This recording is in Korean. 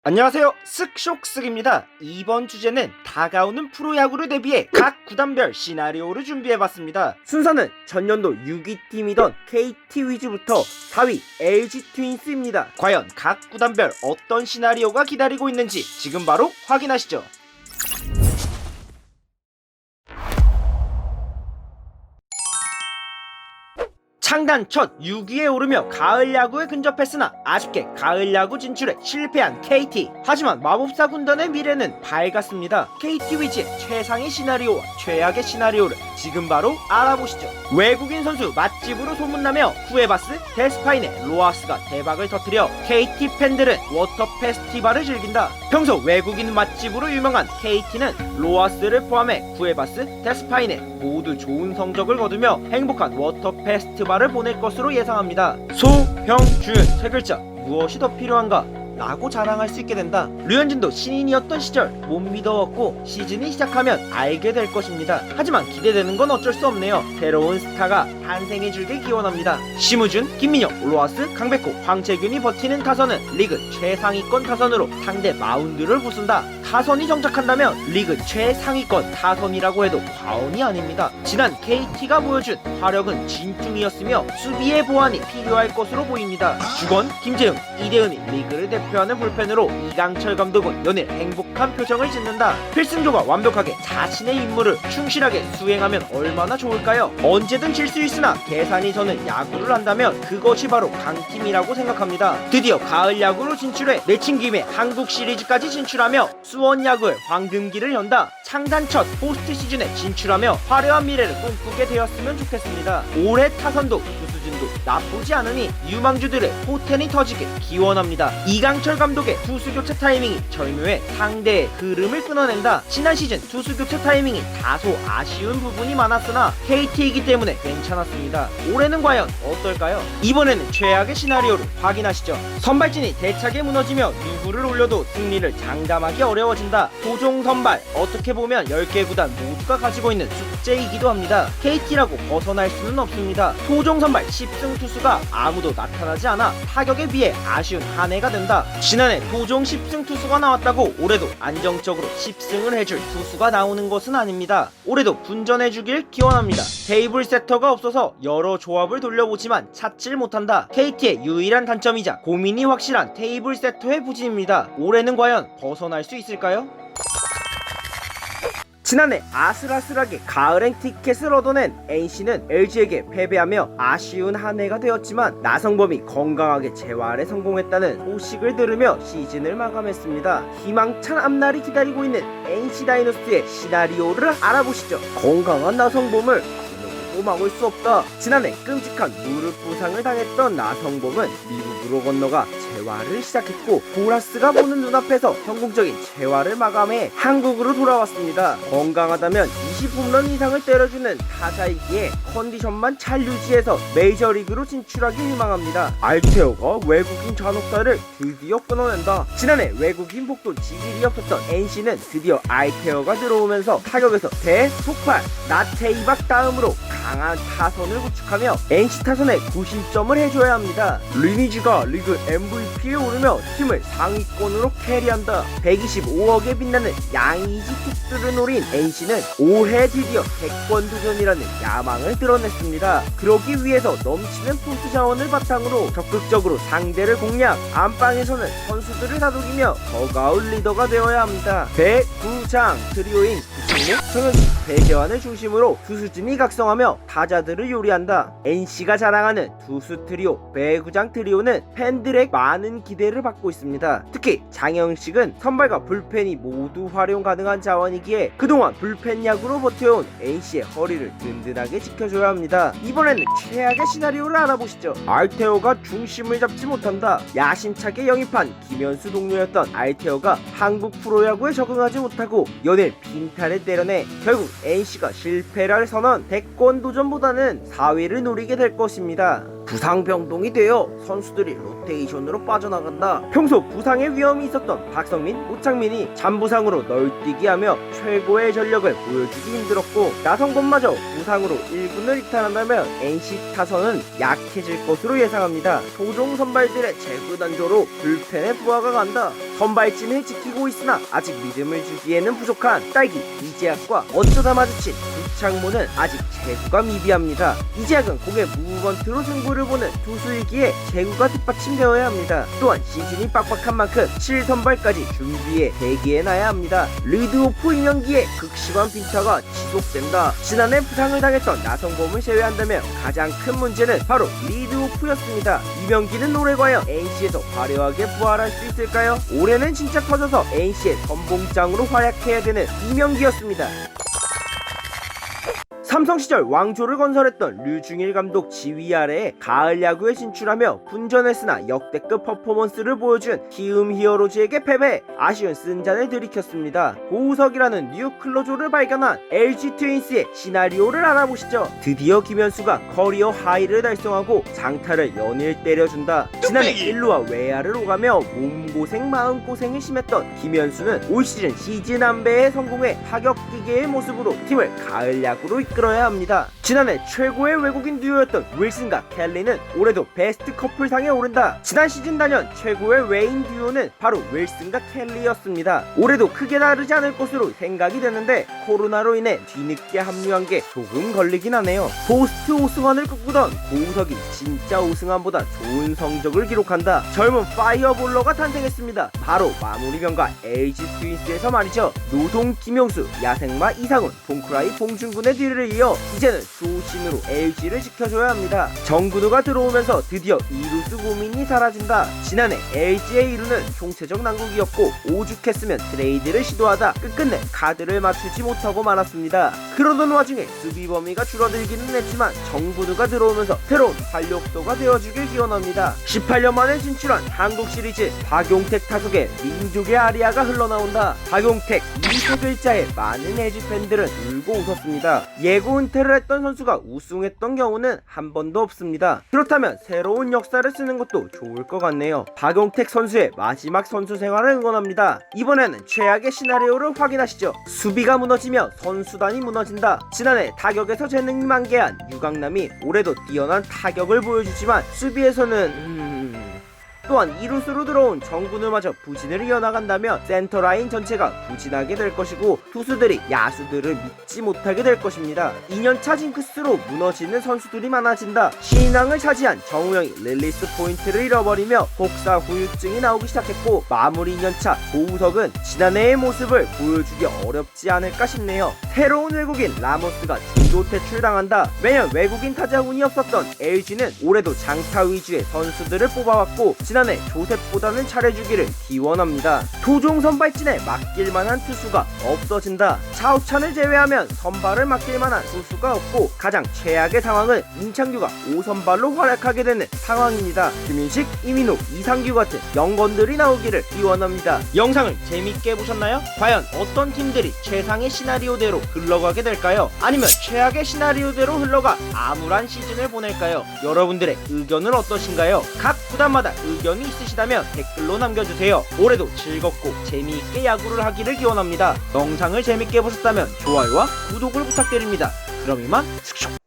안녕하세요, 쓱쇽쓱입니다. 이번 주제는 다가오는 프로야구를 대비해 각 구단별 시나리오를 준비해봤습니다. 순서는 전년도 6위 팀이던 KT 위즈부터 4위 LG 트윈스입니다. 과연 각 구단별 어떤 시나리오가 기다리고 있는지 지금 바로 확인하시죠. 창단 첫 6위에 오르며 가을 야구에 근접했으나 아쉽게 가을 야구 진출에 실패한 KT. 하지만 마법사 군단의 미래는 밝았습니다. KT 위즈의 최상의 시나리오와 최악의 시나리오를 지금 바로 알아보시죠. 외국인 선수 맛집으로 소문나며 쿠에바스, 데스파인의 로하스가 대박을 터뜨려 KT 팬들은 워터 페스티벌을 즐긴다. 평소 외국인 맛집으로 유명한 KT는 로하스를 포함해 쿠에바스, 데스파인에 모두 좋은 성적을 거두며 행복한 워터 페스티벌을 보낼 것으로 예상합니다. 소형준 세 글자 무엇이 더 필요한가? 라고 자랑할 수 있게 된다. 류현진도 신인이었던 시절 못 믿어왔고 시즌이 시작하면 알게 될 것입니다. 하지만 기대되는 건 어쩔 수 없네요. 새로운 스타가 탄생해줄길 기원합니다. 심우준, 김민혁, 로하스, 강백호, 황채균이 버티는 타선은 리그 최상위권 타선으로 상대 마운드를 부순다. 타선이 정착한다면 리그 최상위권 타선이라고 해도 과언이 아닙니다. 지난 KT가 보여준 화력은 진중이었으며 수비의 보완이 필요할 것으로 보입니다. 주건, 김재웅, 이대은이 리그를 대표하는 불펜으로 이강철 감독은 연일 행복한 표정을 짓는다. 필승조가 완벽하게 자신의 임무를 충실하게 수행하면 얼마나 좋을까요? 언제든 질 수 있으나 계산이 서는 야구를 한다면 그것이 바로 강팀이라고 생각합니다. 드디어 가을 야구로 진출해 내친 김에 한국 시리즈까지 진출하며 수원 야구의 황금기를 연다. 창단 첫 포스트 시즌에 진출하며 화려한 미래를 꿈꾸게 되었으면 좋겠습니다. 올해 타선도 투수진도 나쁘지 않으니 유망주들의 포텐이 터지길 기원합니다. 이강철 감독의 투수 교체 타이밍이 절묘해 상대의 흐름을 끊어낸다. 지난 시즌 투수 교체 타이밍이 다소 아쉬운 부분이 많았으나 KT이기 때문에 괜찮았습니다. 올해는 과연 어떨까요? 이번에는 최악의 시나리오를 확인하시죠. 선발진이 대차게 무너지며 누구를 올려도 승리를 장담하기 어려워진다. 도종 선발 어떻게 보면 10개 구단 모두가 가지고 있는 숙제이기도 합니다. KT라고 벗어날 수는 없습니다. 토종 선발 10승 투수가 아무도 나타나지 않아 타격에 비해 아쉬운 한 해가 된다. 지난해 토종 10승 투수가 나왔다고 올해도 안정적으로 10승을 해줄 투수가 나오는 것은 아닙니다. 올해도 분전해주길 기원합니다. 테이블 세터가 없어서 여러 조합을 돌려보지만 찾질 못한다. KT의 유일한 단점이자 고민이 확실한 테이블 세터의 부진입니다. 올해는 과연 벗어날 수 있을까요? 지난해 아슬아슬하게 가을행 티켓을 얻어낸 NC는 LG에게 패배하며 아쉬운 한 해가 되었지만 나성범이 건강하게 재활에 성공했다는 소식을 들으며 시즌을 마감했습니다. 희망찬 앞날이 기다리고 있는 NC 다이노스의 시나리오를 알아보시죠. 건강한 나성범을 막을 수 없다. 지난해 끔찍한 무릎 부상을 당했던 나성범은 미국으로 건너가 재활을 시작했고 보라스가 보는 눈앞에서 성공적인 재활을 마감해 한국으로 돌아왔습니다. 건강하다면 20홈런 이상을 때려주는 타자이기에 컨디션만 잘 유지해서 메이저리그로 진출하기 희망합니다. 알테오가 외국인 잔혹사를 드디어 끊어낸다. 지난해 외국인 복도 지질이 없었던 NC는 드디어 알테오가 들어오면서 타격에서 대폭발, 나테이박 다음으로 강한 타선을 구축하며 NC 타선에 구심점을 해줘야 합니다. 리니지가 리그 MVP에 오르며 팀을 상위권으로 캐리한다. 125억에 빛나는 양의지 투수를 노린 NC는 올해 드디어 대권 도전이라는 야망을 드러냈습니다. 그러기 위해서 넘치는 포수 자원을 바탕으로 적극적으로 상대를 공략, 안방에서는 선수들을 다독이며 더가울 리더가 되어야 합니다. 배구장 트리오인 구승우, 정현수, 배재환을 중심으로 투수진이 각성하며 타자들을 요리한다. NC가 자랑하는 투수 트리오 배구장 트리오는 팬들의 많은 기대를 받고 있습니다. 특히 장영식은 선발과 불펜이 모두 활용 가능한 자원이기에 그동안 불펜 야구로 버텨온 NC의 허리를 든든하게 지켜줘야 합니다. 이번에는 최악의 시나리오를 알아보시죠. 알테오가 중심을 잡지 못한다. 야심차게 영입한 김현수 동료였던 알테오가 한국 프로야구에 적응하지 못하고 연일 빈탈을 때려내 결국 NC가 실패를 선언, 대권 도전보다는 4위를 노리게 될 것입니다. 부상병동이 되어 선수들이 로테이션으로 빠져나간다. 평소 부상의 위험이 있었던 박성민, 오창민이 잔부상으로 널뛰기하며 최고의 전력을 보여주기 힘들었고 나성범마저 부상으로 1군을 이탈한다면 NC 타선은 약해질 것으로 예상합니다. 토종 선발들의 재구단조로 불펜에 부하가 간다. 선발진을 지키고 있으나 아직 믿음을 주기에는 부족한 딸기 이재학과 어쩌다 마주친 구창모는 아직 제구가 미비합니다. 이재학은 공의 무브먼트로 승부를 보는 투수이기에 제구가 뒷받침되어야 합니다. 또한 시즌이 빡빡한 만큼 7선발까지 준비해 대기해놔야 합니다. 리드오프 임명기에 극심한 빈타가 지속된다. 지난해 부상을 당했던 나성범을 제외한다면 가장 큰 문제는 바로 리드오프였습니다. 임명기는 올해 과연 NC에서 화려하게 부활할 수 있을까요? 올해는 진짜 터져서 NC의 선봉장으로 활약해야 되는 임명기였습니다. 삼성 시절 왕조를 건설했던 류중일 감독 지휘 아래에 가을 야구에 진출하며 분전했으나 역대급 퍼포먼스를 보여준 키움 히어로즈에게 패배, 아쉬운 쓴잔을 들이켰습니다. 고우석이라는 뉴 클로저를 발견한 LG 트윈스의 시나리오를 알아보시죠. 드디어 김현수가 커리어 하이를 달성하고 장타를 연일 때려준다. 지난해 1루와 외야를 오가며 몸고생 마음고생이 심했던 김현수는 올 시즌 안배에 성공해 타격 기계의 모습으로 팀을 가을 야구로 이끌어야 합니다. 지난해 최고의 외국인 듀오였던 윌슨과 켈리는 올해도 베스트 커플상에 오른다. 지난 시즌 단연 최고의 외인 듀오는 바로 윌슨과 켈리였습니다. 올해도 크게 다르지 않을 것으로 생각이 되는데 코로나로 인해 뒤늦게 합류한 게 조금 걸리긴 하네요. 포스트 오승환을 꿈꾸던 고우석이 진짜 오승환보다 좋은 성적을 기록한다. 젊은 파이어볼러가 탄생했습니다. 바로 마무리병가 LG 트윈스에서 말이죠. 노동 김용수, 야생마 이상훈, 봉크라이 봉준군의 뒤를 이어 이제는 수호신으로 LG를 지켜줘야 합니다. 정근우가 들어오면서 드디어 이루수 고민이 사라진다. 지난해 LG의 이루는 총체적 난국이었고 오죽했으면 트레이드를 시도하다 끝끝내 카드를 맞추지 못하고 말았습니다. 그러던 와중에 수비 범위가 줄어들기는 했지만 정근우가 들어오면서 새로운 활력소가 되어주길 기원합니다. 18년 만에 진출한 한국 시리즈 박용택 타석에 민족의 아리아가 흘러나온다. 박용택 이 세 글자에 많은 LG 팬들은 울고 웃었습니다. 예고 은퇴를 했던 선수가 우승했던 경우는 한 번도 없습니다. 그렇다면 새로운 역사를 쓰는 것도 좋을 것 같네요. 박용택 선수의 마지막 선수 생활을 응원합니다. 이번에는 최악의 시나리오를 확인하시죠. 수비가 무너지며 선수단이 무너진다. 지난해 타격에서 재능이 만개한 유강남이 올해도 뛰어난 타격을 보여주지만 수비에서는 또한 이루수로 들어온 정근우마저 부진을 이어나간다면 센터라인 전체가 부진하게 될 것이고 투수들이 야수들을 믿지 못하게 될 것입니다. 2년차 징크스로 무너지는 선수들이 많아진다. 신앙을 차지한 정우영이 릴리스 포인트를 잃어버리며 복사 후유증이 나오기 시작했고 마무리 2년차 고우석은 지난해의 모습을 보여주기 어렵지 않을까 싶네요. 새로운 외국인 라모스가 중도 퇴출당한다. 매년 외국인 타자운이 없었던 LG는 올해도 장타 위주의 선수들을 뽑아왔고 지난해 조셉보다는 잘해주기를 기원합니다. 토종 선발진에 맡길만한 투수가 없어진다. 차우찬을 제외하면 선발을 맡길만한 투수가 없고 가장 최악의 상황은 임창규가 5선발로 활약하게 되는 상황입니다. 김윤식, 이민호, 이상규 같은 영건들이 나오기를 기원합니다. 영상을 재밌게 보셨나요? 과연 어떤 팀들이 최상의 시나리오대로 흘러가게 될까요? 아니면 최악의 시나리오대로 흘러가 암울한 시즌을 보낼까요? 여러분들의 의견은 어떠신가요? 각 구단마다 의견이 있으시다면 댓글로 남겨주세요. 올해도 즐겁고 재미있게 야구를 하기를 기원합니다. 영상을 재밌게 보셨다면 좋아요와 구독을 부탁드립니다. 그럼 이만 스크쇼.